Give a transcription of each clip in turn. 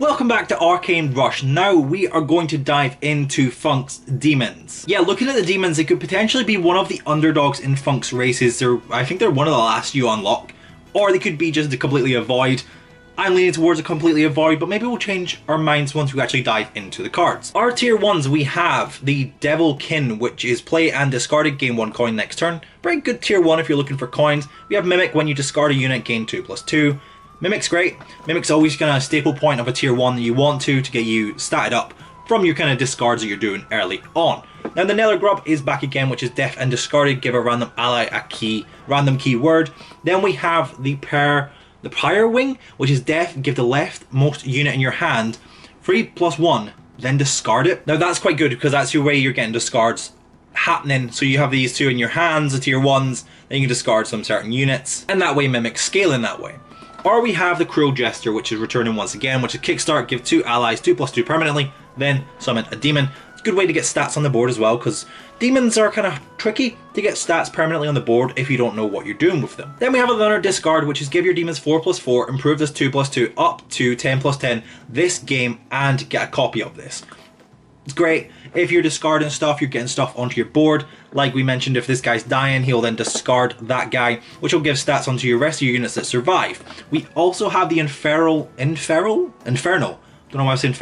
Welcome back to Arcane Rush. Now we are going to dive into Thunk's demons. Yeah, looking at the demons, it could potentially be one of the underdogs in Thunk's races. I think they're one of the last you unlock. Or they could be just a completely avoid. I'm leaning towards a completely avoid, but maybe we'll change our minds once we actually dive into the cards. Our tier 1s, we have the Devil Kin, which is play and discarded, gain 1 coin next turn. Very good tier 1 if you're looking for coins. We have Mimic, when you discard a unit, gain 2/2. Mimic's great. Mimic's always kind of a staple point of a tier 1 that you want to get you statted up from your kind of discards that you're doing early on. Now the Nether Grub is back again, which is def and discarded, give a random ally a random keyword. Then we have the Pyre Wing, which is def, give the leftmost unit in your hand 3/1, then discard it. Now that's quite good because that's your way you're getting discards happening. So you have these two in your hands, the tier 1s, then you can discard some certain units, and that way Mimic scale in that way. Or we have the Cruel Jester, which is returning once again, which is kickstart, give 2 allies 2/2 permanently, then summon a demon. It's a good way to get stats on the board as well, because demons are kind of tricky to get stats permanently on the board if you don't know what you're doing with them. Then we have another discard, which is give your demons 4/4, improve this 2/2 up to 10/10 this game, and get a copy of this. It's great. If you're discarding stuff, you're getting stuff onto your board. Like we mentioned, if this guy's dying, he'll then discard that guy, which will give stats onto your rest of your units that survive. We also have the Infernal, don't know why I said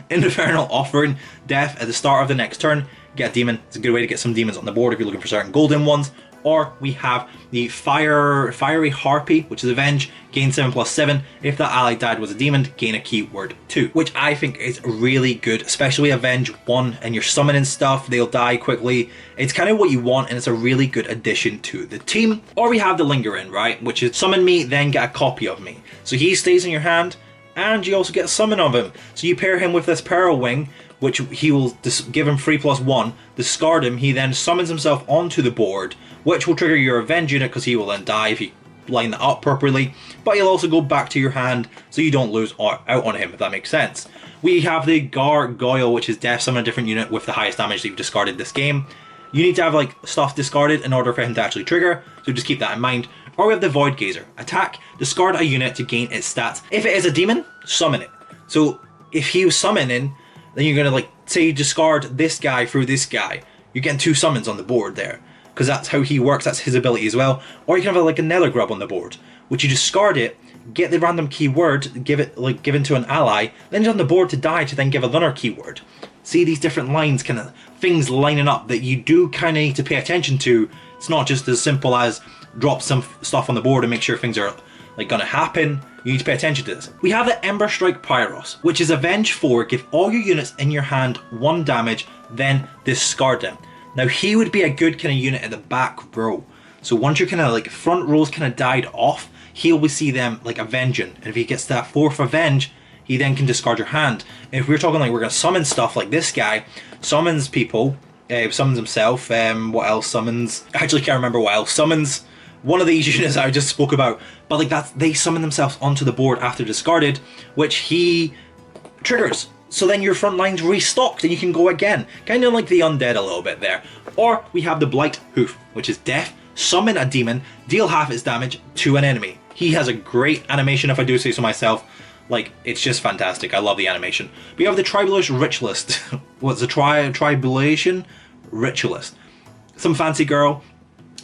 Infernal offering death at the start of the next turn. Get a demon. It's a good way to get some demons on the board if you're looking for certain golden ones. Or we have the Fiery Harpy, which is Avenge, gain 7/7. If that ally died was a demon, gain a keyword 2, which I think is really good, especially Avenge 1 and you're summoning stuff, they'll die quickly. It's kind of what you want, and it's a really good addition to the team. Or we have the Lingering, right, which is summon me, then get a copy of me. So he stays in your hand, and you also get a summon of him. So you pair him with this Pearl Wing, which he will give him 3/1, discard him, he then summons himself onto the board, which will trigger your Avenge unit because he will then die if you line that up properly, but he'll also go back to your hand so you don't lose out on him, if that makes sense. We have the Gargoyle, which is def, summon a different unit with the highest damage that you've discarded this game. You need to have like stuff discarded in order for him to actually trigger, so just keep that in mind. Or we have the Void Gazer, attack, discard a unit to gain its stats. If it is a demon, summon it. So if he was summoning, then you're going to like say you discard this guy through this guy. You're getting 2 summons on the board there, because that's how he works, that's his ability as well. Or you can have like a Nether Grub on the board, which you discard it, get the random keyword, give it like given to an ally, then it's on the board to die to then give another keyword. See these different lines, kind of things lining up that you do kind of need to pay attention to. It's not just as simple as drop some stuff on the board and make sure things are like gonna happen. You need to pay attention to this. We have the Ember Strike Pyros, which is Avenge 4, give all your units in your hand 1 damage, then discard them. Now he would be a good kind of unit in the back row. So once your kind of like front rows kind of died off, he'll see them like avenging. And if he gets that 4th Avenge, he then can discard your hand. And if we're talking like we're gonna summon stuff like this guy, summons people, summons himself, what else summons? I actually can't remember what else summons. One of these units I just spoke about, but like that, they summon themselves onto the board after discarded, which he triggers. So then your front line's restocked and you can go again. Kind of like the Undead a little bit there. Or we have the Blight Hoof, which is def, summon a demon, deal half its damage to an enemy. He has a great animation, if I do say so myself. Like, it's just fantastic. I love the animation. We have the Tribulation Ritualist. What's the Tribulation Ritualist? Some fancy girl.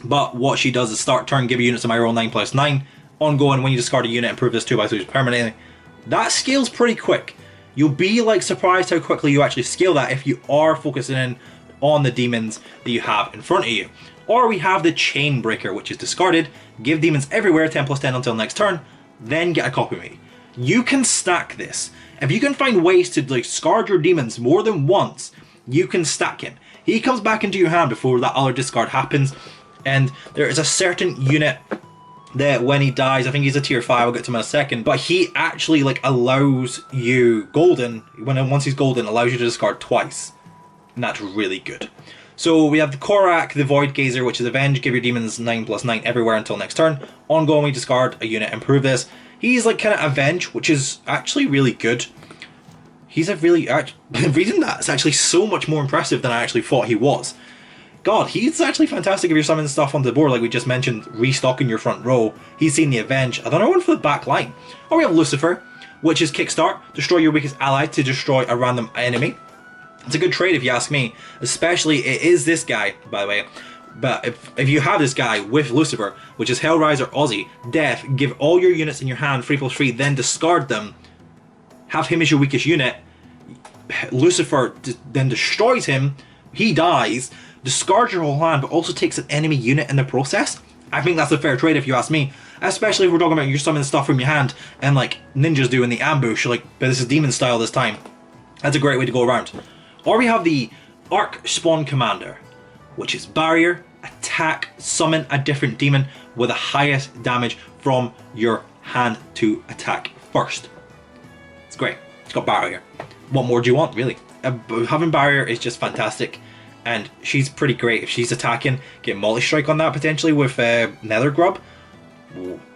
But what she does is start turn, give units a my roll 9/9. Ongoing, when you discard a unit, improve this 2/2 permanently. That scales pretty quick. You'll be like surprised how quickly you actually scale that if you are focusing in on the demons that you have in front of you. Or we have the Chain Breaker, which is discarded, give demons everywhere 10/10 until next turn, then get a copy of me. You can stack this. If you can find ways to like discard your demons more than once, you can stack him. He comes back into your hand before that other discard happens. And there is a certain unit that when he dies, I think he's a tier 5, I'll get to him in a second, but he actually like allows you golden, once he's golden, allows you to discard twice. And that's really good. So we have the Korak, the Void Gazer, which is Avenge, give your demons 9/9 everywhere until next turn. Ongoing, we discard a unit, improve this. He's like kind of Avenge, which is actually really good. He's a really, reading that, it's actually so much more impressive than I actually thought he was. God, he's actually fantastic if you're summoning stuff onto the board, like we just mentioned, restocking your front row. He's seen the Avenge. Another one for the back line. Or we have Lucifer, which is kickstart, destroy your weakest ally to destroy a random enemy. It's a good trade if you ask me, especially it is this guy, by the way. But if you have this guy with Lucifer, which is Hellraiser Aussie, Death, give all your units in your hand 3+3, then discard them, have him as your weakest unit, Lucifer then destroys him, he dies, discards your whole hand, but also takes an enemy unit in the process. I think that's a fair trade if you ask me, especially if we're talking about you summoning stuff from your hand and like ninjas do in the ambush, like, but this is demon style this time. That's a great way to go around. Or we have the Arc Spawn Commander, which is barrier, attack, summon a different demon with the highest damage from your hand to attack first. It's great. It's got barrier. What more do you want, really? Having barrier is just fantastic, and she's pretty great. If she's attacking, get multi-strike on that potentially with Nether Grub.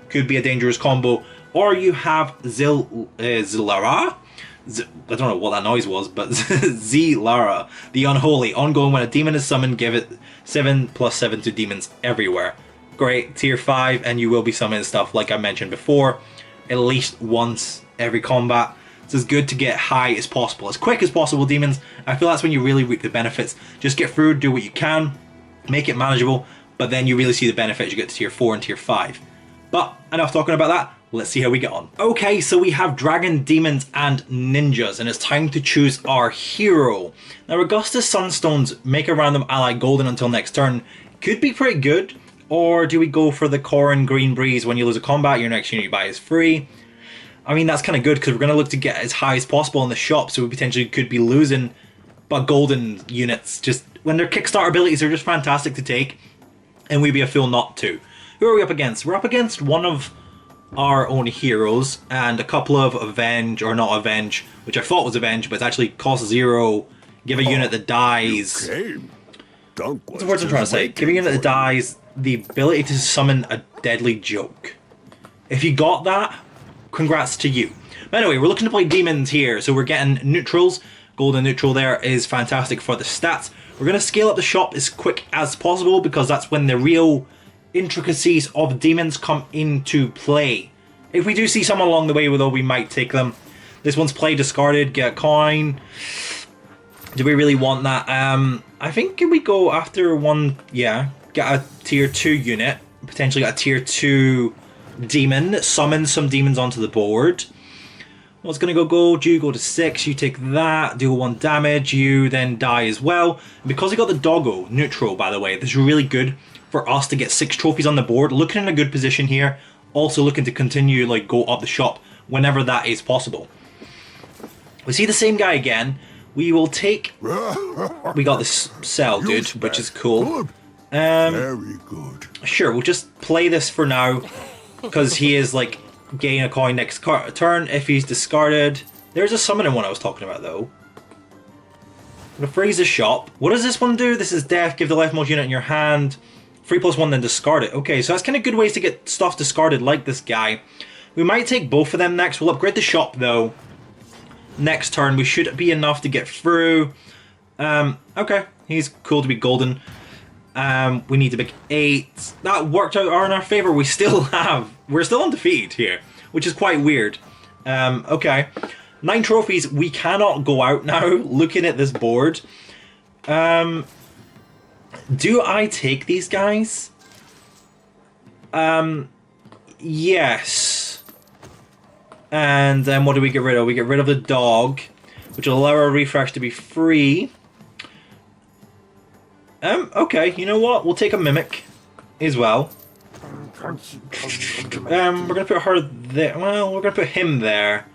Could be a dangerous combo. Or you have Zilara. I don't know what that noise was, but Zilara, the Unholy. Ongoing, when a demon is summoned, give it 7+7 to demons everywhere. Great, tier 5, and you will be summoning stuff like I mentioned before, at least once every combat. It's as good to get high as possible, as quick as possible, demons. I feel that's when you really reap the benefits. Just get through, do what you can, make it manageable, but then you really see the benefits. You get to tier 4 and tier 5. But enough talking about that. Let's see how we get on. Okay, so we have dragon, demons, and ninjas, and it's time to choose our hero. Now, Augustus Sunstones make a random ally golden until next turn. Could be pretty good. Or do we go for the Corrin Green Breeze? When you lose a combat, your next unit you buy is free. I mean, that's kind of good because we're going to look to get as high as possible in the shop, so we potentially could be losing. But golden units, just when their kickstart abilities are just fantastic to take, and we'd be a fool not to. Who are we up against? We're up against one of our own heroes and a couple of Avenge, or not Avenge, which I thought was Avenge, but it's actually cost 0. Give a unit that dies. What's the words I'm trying to say? Give a unit that dies the ability to summon a deadly joke. If you got that, congrats to you. But anyway, we're looking to play demons here, so we're getting neutrals. Golden neutral there is fantastic for the stats. We're going to scale up the shop as quick as possible because that's when the real intricacies of demons come into play. If we do see someone along the way, though, we might take them. This one's play discarded, get a coin. Do we really want that? I think we go after one, yeah, get a tier 2 unit, potentially get a tier 2 demon, summon some demons onto the board. What's going to go gold? You go to 6, you take that, deal 1 damage, you then die as well. Because we got the doggo neutral, by the way, this is really good for us to get 6 trophies on the board. Looking in a good position here. Also looking to continue, like, go up the shop whenever that is possible. We see the same guy again. We will take... We got this cell, dude, which is cool. Very good. Sure, we'll just play this for now. Because he is, like, gain a coin next turn if he's discarded. There's a summoning one I was talking about, though. I'm going to freeze the shop. What does this one do? This is death. Give the leftmost unit in your hand. 3+1, then discard it. Okay, so that's kind of good ways to get stuff discarded like this guy. We might take both of them next. We'll upgrade the shop, though. Next turn, we should be enough to get through. Okay, he's cool to be golden. We need to make 8. That worked out in our favor. We're still undefeated here, which is quite weird. Okay, 9 trophies. We cannot go out now. Looking at this board, do I take these guys? Yes. And then what do we get rid of? We get rid of the dog, which will allow our refresh to be free. Okay, you know what? We'll take a mimic as well. We're gonna put her there. Well, we're gonna put him there.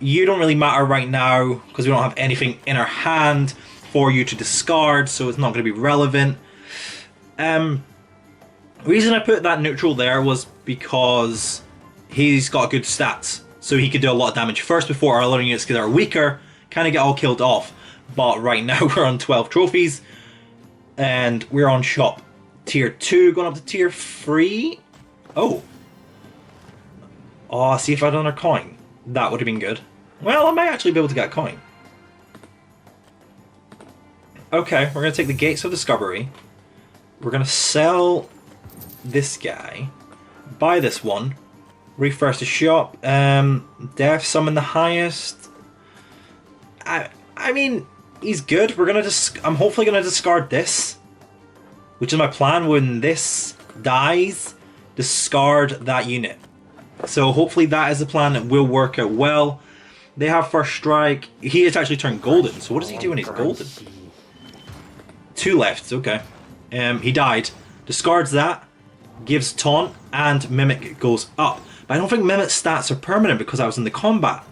You don't really matter right now because we don't have anything in our hand for you to discard, so it's not gonna be relevant. The reason I put that neutral there was because he's got good stats, so he could do a lot of damage first before our other units that are weaker kind of get all killed off. But right now we're on 12 trophies. And we're on shop tier 2, going up to tier 3. Oh, see if I'd done a coin. That would have been good. Well, I might actually be able to get a coin. Okay, we're going to take the Gates of Discovery. We're going to sell this guy. Buy this one. Refresh the shop. Def summon the highest. I mean, he's good. I'm hopefully gonna discard this, which is my plan. When this dies, discard that unit. So hopefully that is the plan that will work out well. They have first strike. He has actually turned golden. So what does he do when he's golden? 2 left. Okay. He died. Discards that. Gives taunt and mimic goes up. But I don't think mimic stats are permanent because I was in the combat.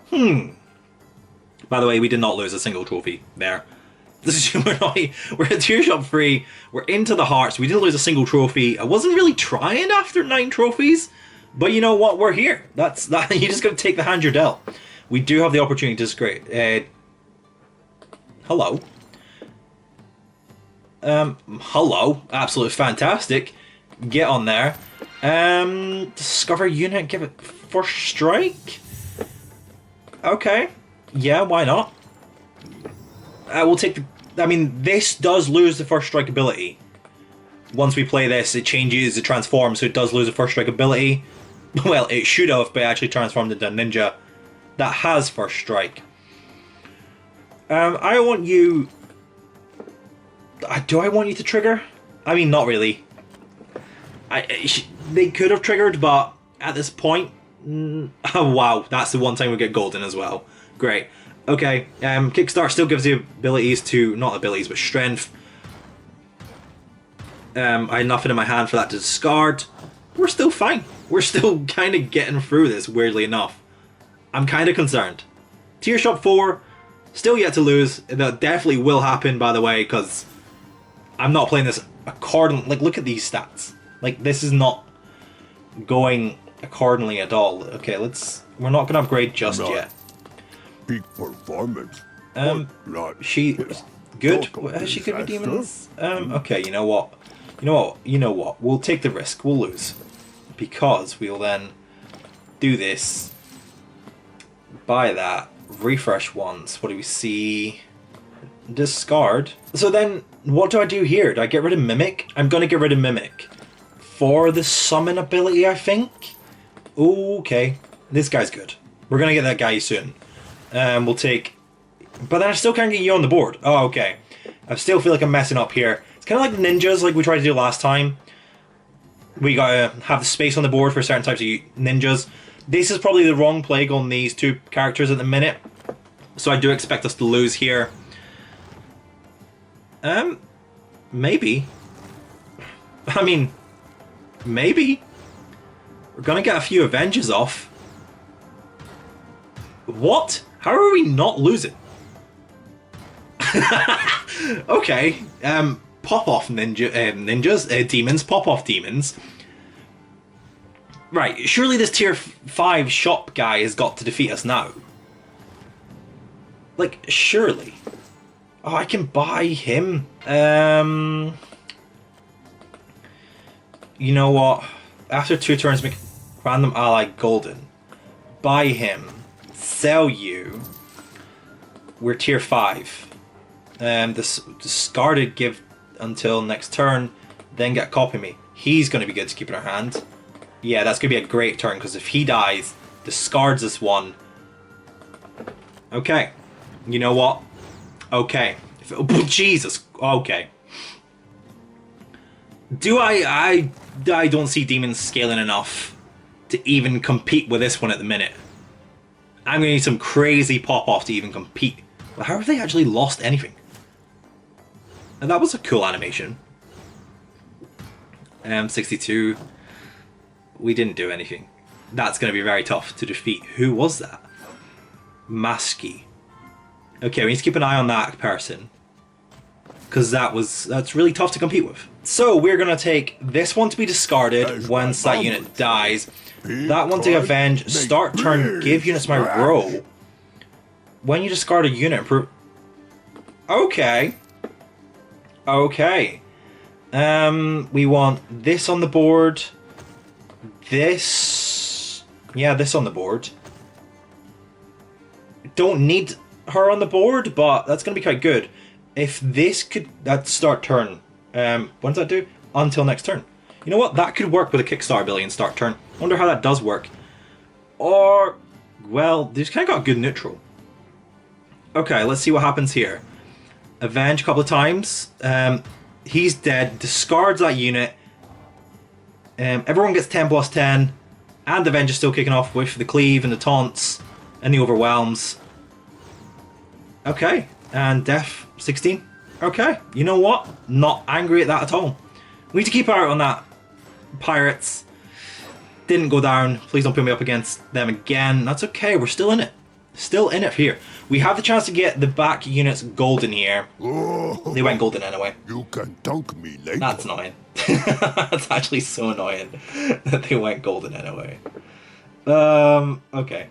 By the way, we did not lose a single trophy there. We're at tier shop 3. We're into the hearts. We didn't lose a single trophy. I wasn't really trying after 9 trophies, but you know what? We're here. That's that. You just got to take the hand you're dealt. We do have the opportunity to discard. Hello. Hello. Absolutely fantastic. Get on there. Discover unit. Give it first strike. Okay. Yeah, why not? We'll take the... I mean, this does lose the first strike ability. Once we play this, it changes, it transforms, so it does lose the first strike ability. Well, it should have, but it actually transformed into a ninja that has first strike. I want you... Do I want you to trigger? I mean, not really. They could have triggered, but at this point... Oh, wow, that's the one time we get golden as well. Great. Okay, Kickstart still gives you abilities to... Not abilities, but strength. I had nothing in my hand for that to discard. We're still fine. We're still kind of getting through this, weirdly enough. I'm kind of concerned. Tier Shop 4, still yet to lose. That definitely will happen, by the way, because I'm not playing this according... Like, look at these stats. Like, this is not going accordingly at all. Okay, we're not going to upgrade just yet. Peak performance. She good. Has she good with demons? Okay, you know what? We'll take the risk. We'll lose. Because we'll then do this. Buy that. Refresh once. What do we see? Discard. So then, what do I do here? Do I get rid of Mimic? I'm going to get rid of Mimic. For the summon ability, I think? Okay. This guy's good. We're going to get that guy soon. We'll take... But then I still can't get you on the board. Oh, okay. I still feel like I'm messing up here. It's kind of like ninjas, like we tried to do last time. We gotta have the space on the board for certain types of ninjas. This is probably the wrong plague on these 2 characters at the minute. So I do expect us to lose here. Maybe. I mean, maybe. We're gonna get a few Avengers off. What? How are we not losing? Okay. Pop off ninjas, demons, pop off demons. Right, surely this tier 5 shop guy has got to defeat us now. Like, surely. Oh, I can buy him. You know what? After 2 turns, make random ally golden. Buy him. Sell you. We're tier 5. This discarded, give until next turn, then get copy me. He's going to be good to keep in our hand. Yeah, that's going to be a great turn, because if he dies, discards this one. Okay. You know what? Okay. Oh, Jesus. Okay. I don't see demons scaling enough to even compete with this one at the minute. I'm going to need some crazy pop-off to even compete. Well, how have they actually lost anything? And that was a cool animation. 62. We didn't do anything. That's going to be very tough to defeat. Who was that? Masky. Okay, we need to keep an eye on that person. Because that's really tough to compete with. So we're going to take this one to be discarded once that unit dies. That one to avenge. Start turn, give units my row. When you discard a unit, improve... Okay. Okay. We want this on the board. This... Yeah, this on the board. Don't need her on the board, but that's going to be quite good. If this could... That's start turn. What does that do? Until next turn. You know what? That could work with a Kickstarter ability and start turn. I wonder how that does work. Or, well, they just kind of got good neutral. Okay, let's see what happens here. Avenge a couple of times. He's dead. Discards that unit. Everyone gets 10 plus 10. And Avenge is still kicking off with the cleave and the taunts and the overwhelms. Okay, and Death 16. Okay, you know what? Not angry at that at all. We need to keep our eye on that. Pirates didn't go down. Please don't put me up against them again. That's okay, we're still in it. Still in it here. We have the chance to get the back units golden here. Oh, They went golden anyway. you can dunk me later. That's annoying. That's actually so annoying that they went golden anyway. Okay.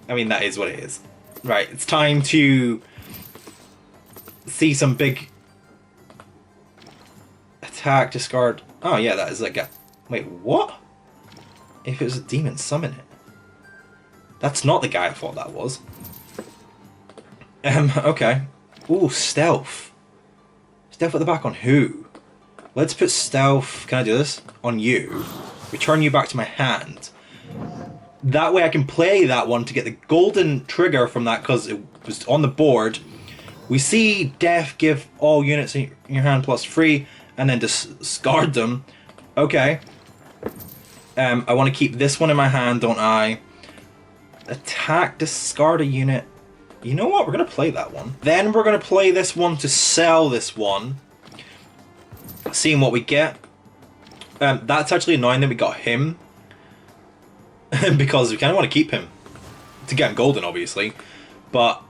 I mean, that is what it is. Right, it's time to see some big attack, discard. Oh yeah, that is like a... Wait, what? If it was a demon, summon it. That's not the guy I thought that was. Okay. Ooh, stealth. Stealth at the back on who? Let's put stealth, can I do this? On you. Return you back to my hand. That way I can play that one to get the golden trigger from that because it was on the board. We see death give all units in your hand plus 3 and then discard them. Okay. I want to keep this one in my hand, don't I? Attack, discard a unit. You know what? We're going to play that one. Then we're going to play this one to sell this one. Seeing what we get. That's actually annoying that we got him. Because we kind of want to keep him. To get him golden, obviously. But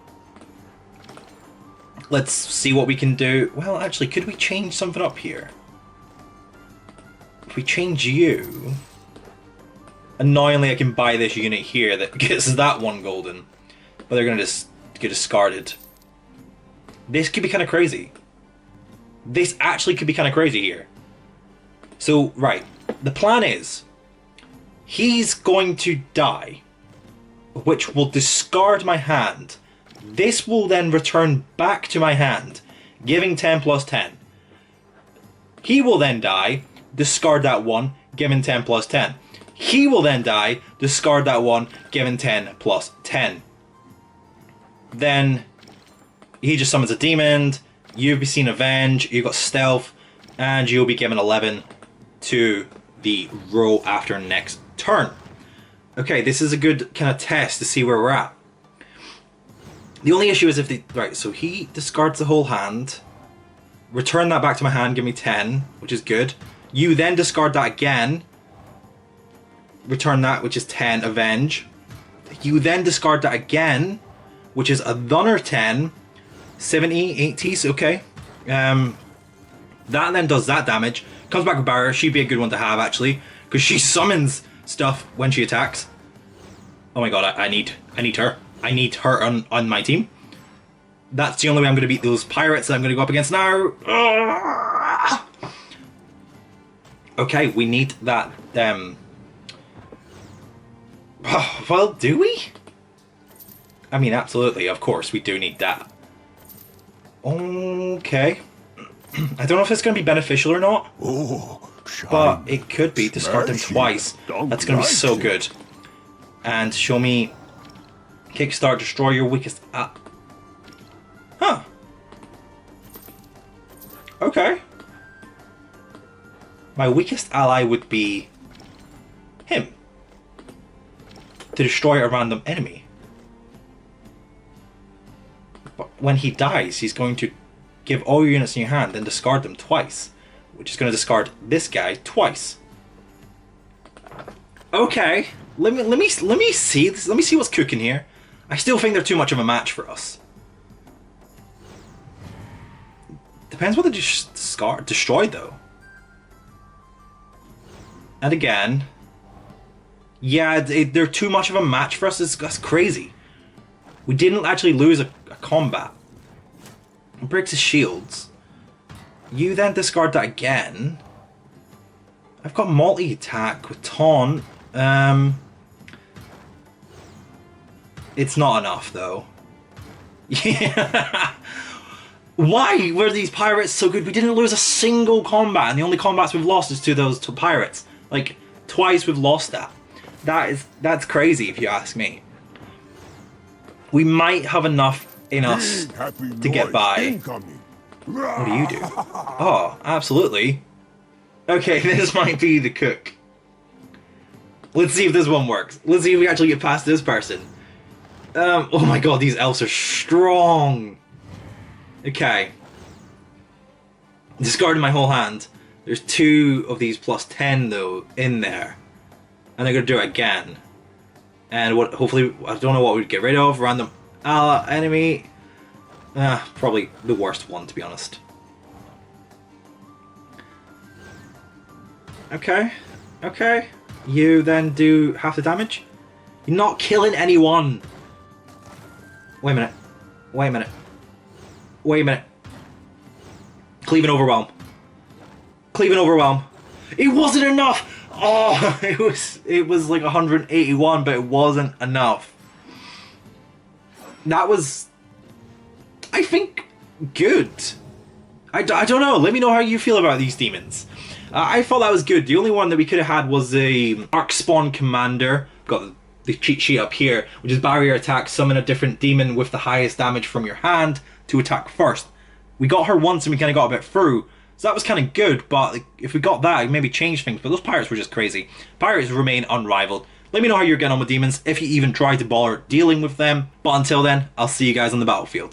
let's see what we can do. Well, actually, could we change something up here? If we change you... Annoyingly, I can buy this unit here that gets that one golden. But they're going to just get discarded. This could be kind of crazy. This actually could be kind of crazy here. So, right. The plan is... He's going to die. Which will discard my hand. This will then return back to my hand. Giving 10 plus 10. He will then die. Discard that one. Giving 10 plus 10. He will then die, discard that one, given 10 plus 10. Then he just summons a demon, you've been seen Avenge, you've got Stealth, and you'll be given 11 to the row after next turn. Okay, this is a good kind of test to see where we're at. The only issue is if they... Right, so he discards the whole hand, return that back to my hand, give me 10, which is good. You then discard that again, return that, which is 10, Avenge. You then discard that again, which is another 10, 70, 80s, okay. That then does that damage. Comes back with barrier, she'd be a good one to have, actually, because she summons stuff when she attacks. Oh my god, I need her. I need her on my team. That's the only way I'm going to beat those pirates that I'm going to go up against now. Okay, we need that, well, do we? I mean, absolutely, of course, we do need that. Okay. I don't know if it's going to be beneficial or not. Oh, but it could be. Discard them twice. That's going to be so good. And show me... Kickstart, destroy your weakest... Huh. Okay. My weakest ally would be... him. To destroy a random enemy. But when he dies, he's going to give all your units in your hand and discard them twice. Which is going to discard this guy twice. Okay. Let me see this. Let me see what's cooking here. I still think they're too much of a match for us. Depends what they destroy though. And again, yeah, they're too much of a match for us. That's crazy. We didn't actually lose a combat. It breaks his shields. You then discard that again. I've got multi-attack with taunt. It's not enough though. Yeah. Why were these pirates so good? We didn't lose a single combat, and the only combats we've lost is to those two pirates. Like, twice we've lost that. That's crazy if you ask me. We might have enough in us to get by. What do you do? Oh, absolutely. Okay, this might be the cook. Let's see if this one works. Let's see if we actually get past this person. Oh my god, these elves are strong. Okay. Discarding my whole hand. There's 2 of these plus 10 though in there. And they're gonna do it again. And what? Hopefully, I don't know what we'd get rid of. Random enemy. Probably the worst one, to be honest. Okay. Okay. You then do half the damage. You're not killing anyone. Wait a minute. Wait a minute. Wait a minute. Cleave and overwhelm. Cleave and overwhelm. It wasn't enough! Oh, it was like 181, but it wasn't enough. That was, I think, good. I don't know. Let me know how you feel about these demons. I thought that was good. The only one that we could have had was the Arc Spawn Commander. Got the cheat sheet up here, which is barrier attack. Summon a different demon with the highest damage from your hand to attack first. We got her once and we kind of got a bit through. So that was kind of good, but if we got that, it maybe changed things. But those pirates were just crazy. Pirates remain unrivaled. Let me know how you're getting on with demons, if you even try to bother dealing with them. But until then, I'll see you guys on the battlefield.